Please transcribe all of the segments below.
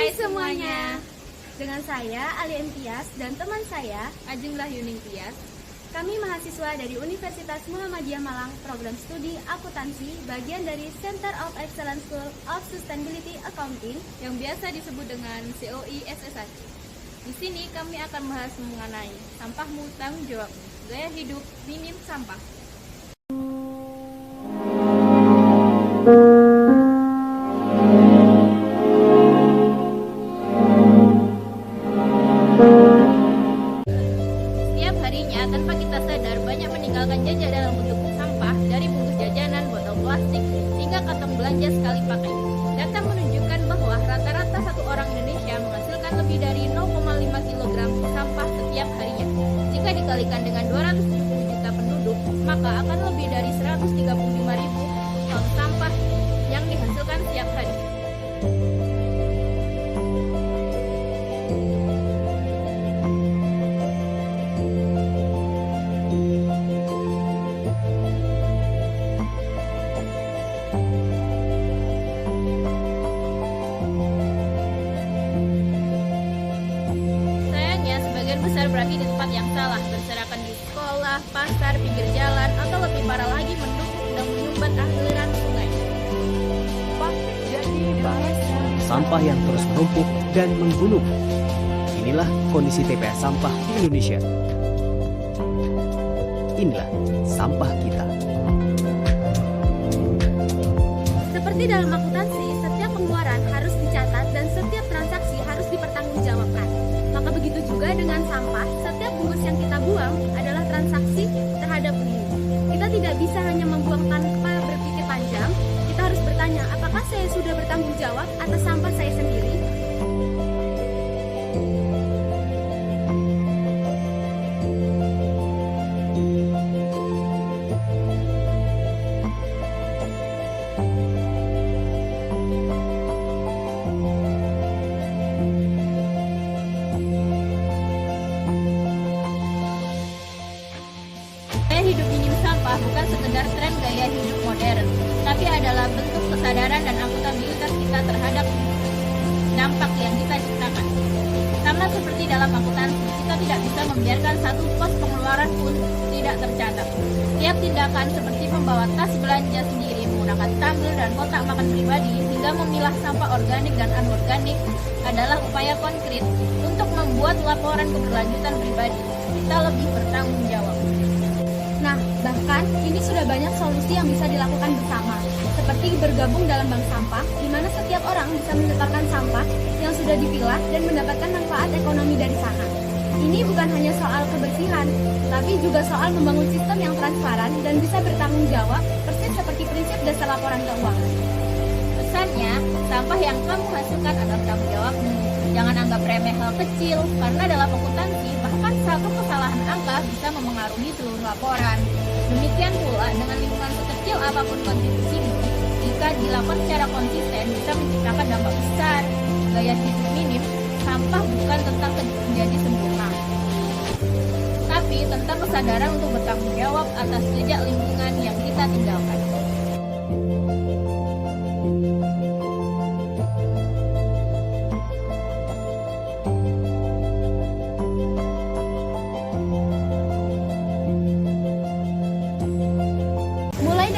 Hai semuanya, dengan saya Ali Tias dan teman saya Ajeng Rahyuning Tias. Kami mahasiswa dari Universitas Muhammadiyah Malang, program studi akuntansi, bagian dari Center of Excellence School of Sustainability Accounting yang biasa disebut dengan COI SSAC. Di sini kami akan membahas mengenai sampahmu tanggung jawab, gaya hidup minim sampah. Setiap harinya tanpa kita sadar banyak meninggalkan jejak dalam bentuk sampah, dari bungkus jajanan, botol plastik, hingga kantong belanja sekali pakai. Data menunjukkan bahwa rata-rata satu orang Indonesia menghasilkan lebih dari 0,5 kg sampah setiap harinya. Jika dikalikan dengan 270 juta penduduk, maka akan lebih dari 135.000 ton sampah yang dihasilkan setiap hari. Besar berarti di tempat yang salah, berserakan di sekolah, pasar, pinggir jalan, atau lebih parah lagi mendukung dan menyumbat aliran sungai. Sampah yang terus menumpuk dan menggunung. Inilah kondisi TPA sampah di Indonesia. Inilah sampah kita. Seperti dalam akuntansi, setiap pengeluaran harus dicatat dan setiap transaksi harus dipertanggungjawabkan. Maka begitu juga dengan sampah, setiap bungkus yang kita buang adalah transaksi terhadap bumi. Kita tidak bisa hanya membuang tanpa berpikir panjang. Kita harus bertanya, apakah saya sudah bertanggung jawab atas sampah saya sendiri? Hidup minim sampah bukan sekedar tren gaya hidup modern, tapi adalah bentuk kesadaran dan akuntabilitas kita terhadap dampak yang kita ciptakan. Sama seperti dalam akuntansi, kita tidak bisa membiarkan satu pos pengeluaran pun tidak tercatat. Setiap tindakan seperti membawa tas belanja sendiri, menggunakan tumbler dan kotak makan pribadi, hingga memilah sampah organik dan anorganik adalah upaya konkret untuk membuat laporan keberlanjutan pribadi. Kita lebih bertanggung jawab. Nah, bahkan ini sudah banyak solusi yang bisa dilakukan bersama, seperti bergabung dalam bank sampah, di mana setiap orang bisa menyetorkan sampah yang sudah dipilah dan mendapatkan manfaat ekonomi dari sana. Ini bukan hanya soal kebersihan, tapi juga soal membangun sistem yang transparan dan bisa bertanggung jawab, persis seperti prinsip dasar laporan keuangan. Pesannya, sampah yang kamu hasilkan adalah tanggung jawabmu. Jangan anggap remeh hal kecil, karena dalam akuntansi, bahkan satu kesalahan angka bisa memengaruhi seluruh laporan. Demikian pula dengan lingkungan sekecil apapun kontribusimu, jika dilakukan secara konsisten bisa menciptakan dampak besar. Gaya hidup minim, sampah bukan tentang menjadi sempurna, tapi tentang kesadaran untuk bertanggung jawab atas jejak lingkungan yang kita tinggalkan.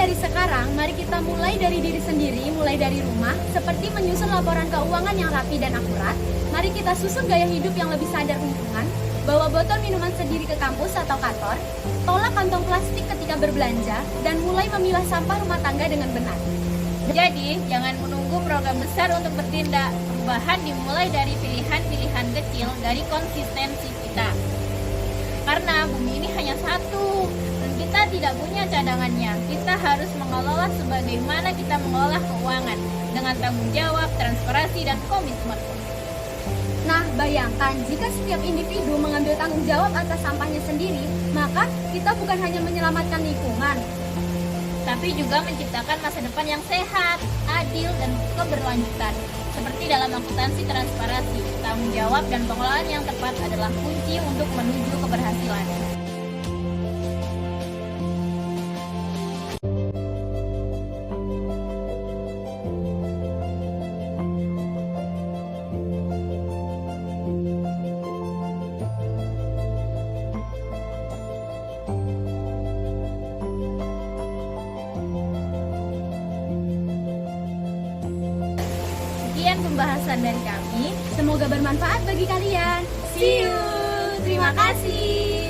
Dari sekarang, mari kita mulai dari diri sendiri, mulai dari rumah, seperti menyusun laporan keuangan yang rapi dan akurat. Mari kita susun gaya hidup yang lebih sadar lingkungan, bawa botol minuman sendiri ke kampus atau kantor, tolak kantong plastik ketika berbelanja, dan mulai memilah sampah rumah tangga dengan benar. Jadi, jangan menunggu program besar untuk bertindak. Perubahan dimulai dari pilihan-pilihan kecil, dari konsistensi kita. Karena bumi ini hanya satu, dan kita tidak punya cadangannya. Kita harus mengelola sebagaimana kita mengelola keuangan, dengan tanggung jawab, transparansi, dan komitmen. Nah, bayangkan jika setiap individu mengambil tanggung jawab atas sampahnya sendiri, maka kita bukan hanya menyelamatkan lingkungan, tapi juga menciptakan masa depan yang sehat, adil, dan keberlanjutan. Seperti dalam akuntansi transparansi, tanggung jawab dan pengelolaan yang tepat adalah kunci untuk menuju keberhasilan. Sekian pembahasan dari kami. Semoga bermanfaat bagi kalian. See you. Terima kasih.